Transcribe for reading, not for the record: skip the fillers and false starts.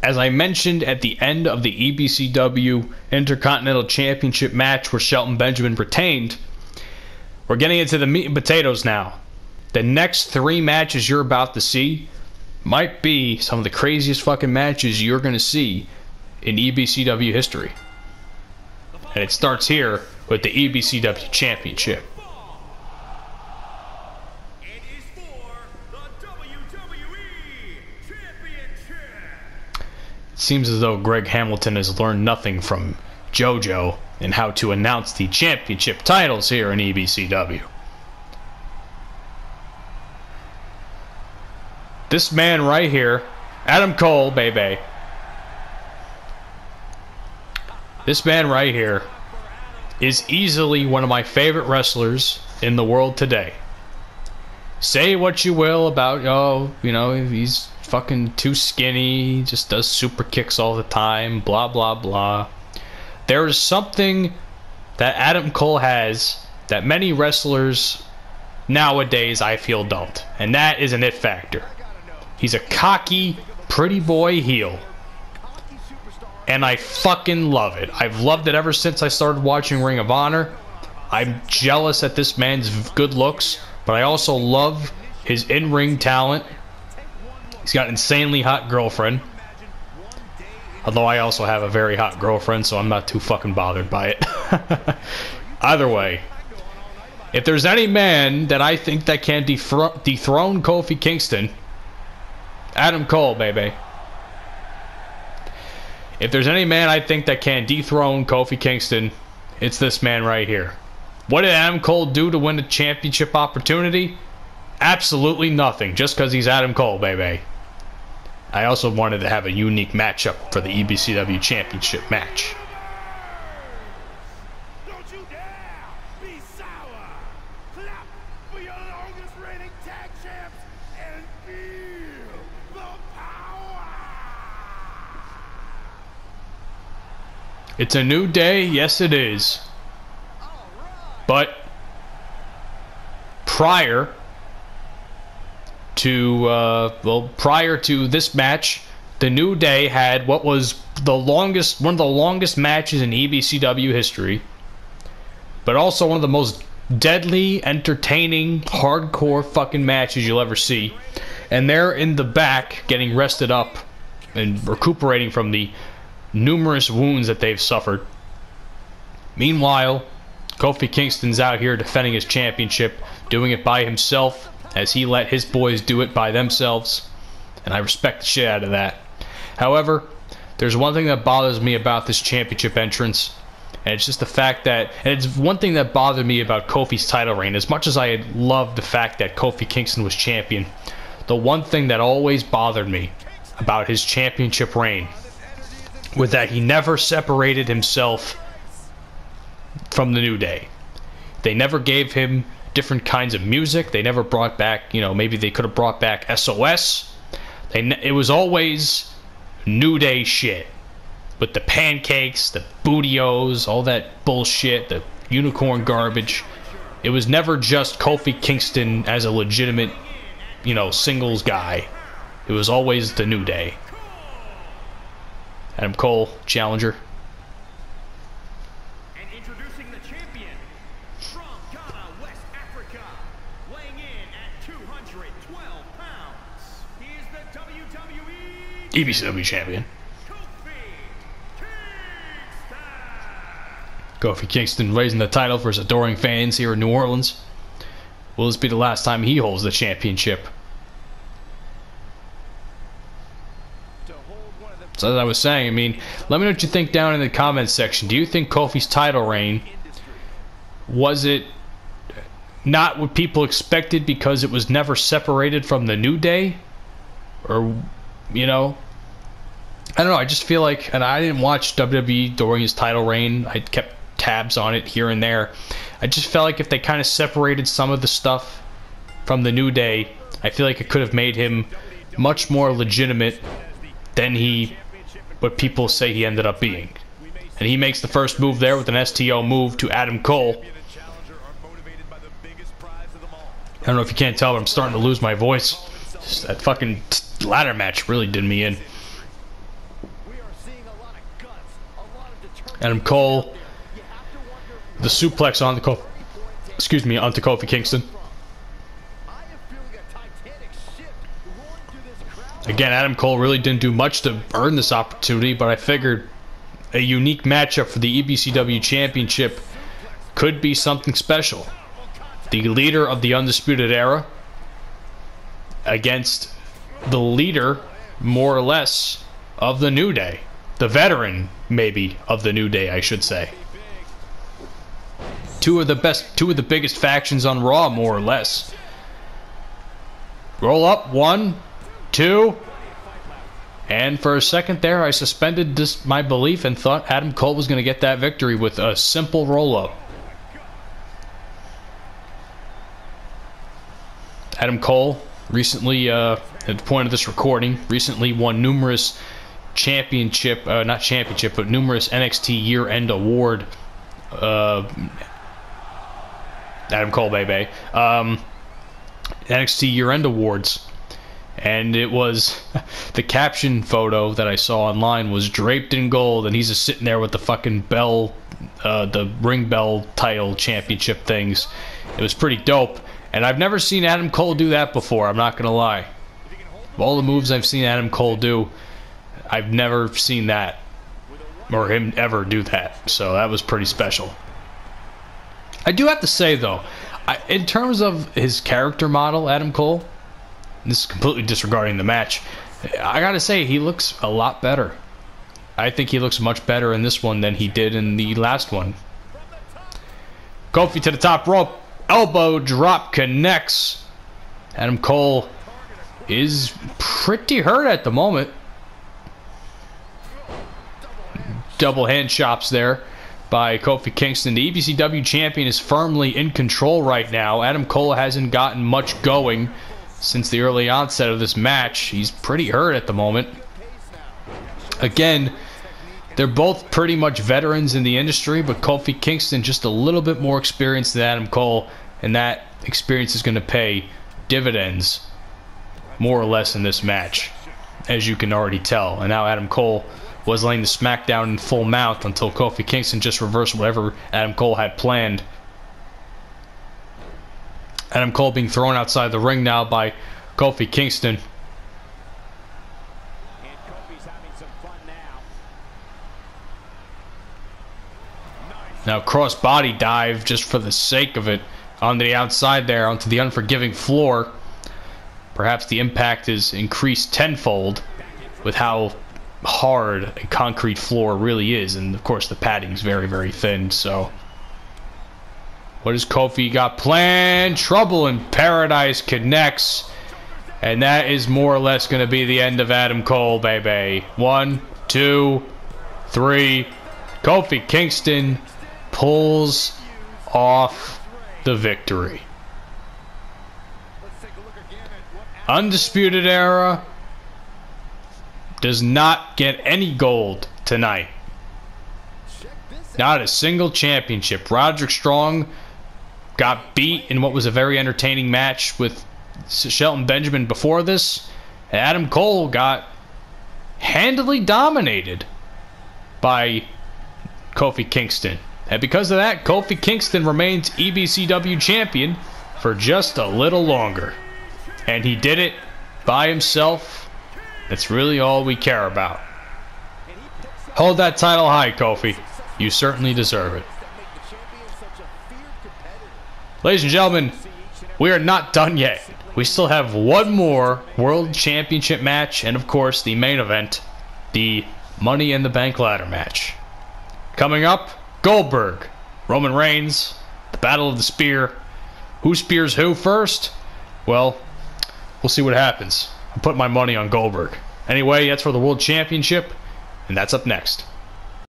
as I mentioned at the end of the EBCW Intercontinental Championship match where Shelton Benjamin retained, we're getting into the meat and potatoes now. The next 3 matches you're about to see might be some of the craziest fucking matches you're going to see in EBCW history. And it starts here with the EBCW Championship. It is for the WWE Championship. It seems as though Greg Hamilton has learned nothing from JoJo in how to announce the championship titles here in EBCW. This man right here, Adam Cole, baby. This man right here is easily one of my favorite wrestlers in the world today. Say what you will about, oh, you know, he's fucking too skinny, he just does super kicks all the time, blah, blah, blah. There is something that Adam Cole has that many wrestlers nowadays, I feel, don't. And that is an it factor. He's a cocky, pretty boy heel. And I fucking love it. I've loved it ever since I started watching Ring of Honor. I'm jealous at this man's good looks, but I also love his in-ring talent. He's got an insanely hot girlfriend. Although I also have a very hot girlfriend, so I'm not too fucking bothered by it. Either way, if there's any man that I think that can dethrone Kofi Kingston, Adam Cole, baby. If there's any man I think that can dethrone Kofi Kingston, it's this man right here. What did Adam Cole do to win the championship opportunity? Absolutely nothing, just because he's Adam Cole, baby. I also wanted to have a unique matchup for the EBCW Championship match. Don't you dare be sour. Clap for your longest reigning tag champs and feel the power. It's a new day, yes it is. But prior to this match, the New Day had what was one of the longest matches in EBCW history, but also one of the most deadly, entertaining, hardcore fucking matches you'll ever see. And they're in the back getting rested up and recuperating from the numerous wounds that they've suffered. Meanwhile, Kofi Kingston's out here defending his championship, doing it by himself, as he let his boys do it by themselves, and I respect the shit out of that. However, there's one thing that bothers me about this championship entrance, and it's just the fact that, and it's one thing that bothered me about Kofi's title reign. As much as I had loved the fact that Kofi Kingston was champion, the one thing that always bothered me about his championship reign was that he never separated himself from the New Day. They never gave him different kinds of music. They never brought back, you know, maybe they could have brought back SOS. It was always New Day shit. With the pancakes, the bootios, all that bullshit, the unicorn garbage. It was never just Kofi Kingston as a legitimate, you know, singles guy. It was always the New Day. Adam Cole, challenger. EBCW champion. Kofi Kingston raising the title for his adoring fans here in New Orleans. Will this be the last time he holds the championship? So as I was saying, I mean, let me know what you think down in the comments section. Do you think Kofi's title reign, was it not what people expected because it was never separated from the New Day? Or, you know, I don't know, I just feel like, and I didn't watch WWE during his title reign, I kept tabs on it here and there. I just felt like if they kind of separated some of the stuff from the New Day, I feel like it could have made him much more legitimate than what people say he ended up being. And he makes the first move there with an STO move to Adam Cole. I don't know if you can't tell, but I'm starting to lose my voice. That fucking ladder match really did me in. Adam Cole, the suplex onto Kofi, onto Kofi Kingston. Again, Adam Cole really didn't do much to earn this opportunity, but I figured a unique matchup for the EBCW Championship could be something special. The leader of the Undisputed Era against the leader, more or less, of the New Day. The veteran, maybe, of the New Day, I should say. Two of the biggest factions on Raw, more or less. Roll up, 1, 2, and for a second there, I suspended my belief and thought Adam Cole was going to get that victory with a simple roll-up. Adam Cole recently, at the point of this recording, recently won numerous numerous NXT year-end award. Adam Cole, baby. NXT year-end awards. And it was, the caption photo that I saw online was draped in gold, and he's just sitting there with the fucking bell, the ring bell title championship things. It was pretty dope. And I've never seen Adam Cole do that before, I'm not gonna lie. Of all the moves I've seen Adam Cole do, I've never seen that, or him ever do that. So that was pretty special. I do have to say though, in terms of his character model, Adam Cole, this is completely disregarding the match, I gotta say he looks a lot better. I think he looks much better in this one than he did in the last one. Kofi to the top rope, elbow drop connects. Adam Cole is pretty hurt at the moment. Double hand chops there by Kofi Kingston. The EBCW champion is firmly in control right now. Adam Cole hasn't gotten much going since the early onset of this match. He's pretty hurt at the moment. Again, they're both pretty much veterans in the industry, but Kofi Kingston just a little bit more experienced than Adam Cole, and that experience is going to pay dividends more or less in this match, as you can already tell. And now Adam Cole was laying the smackdown in full mount until Kofi Kingston just reversed whatever Adam Cole had planned. Adam Cole being thrown outside the ring now by Kofi Kingston. Now cross-body dive just for the sake of it on the outside there onto the unforgiving floor. Perhaps the impact is increased tenfold with how hard a concrete floor really is, and of course the padding is very, very thin. So what has Kofi got planned? Trouble in Paradise connects, and that is more or less going to be the end of Adam Cole, baby. 1, 2, 3. Kofi Kingston pulls off the victory. Undisputed Era does not get any gold tonight. Not a single championship. Roderick Strong got beat in what was a very entertaining match with Shelton Benjamin before this. And Adam Cole got handily dominated by Kofi Kingston. And because of that, Kofi Kingston remains EBCW champion for just a little longer. And he did it by himself. That's really all we care about. Hold that title high, Kofi. You certainly deserve it. Ladies and gentlemen, we are not done yet. We still have one more World Championship match, and of course the main event, the Money in the Bank ladder match. Coming up, Goldberg, Roman Reigns, the Battle of the Spear. Who spears who first? Well, we'll see what happens. I'm putting my money on Goldberg. Anyway, that's for the World Championship, and that's up next.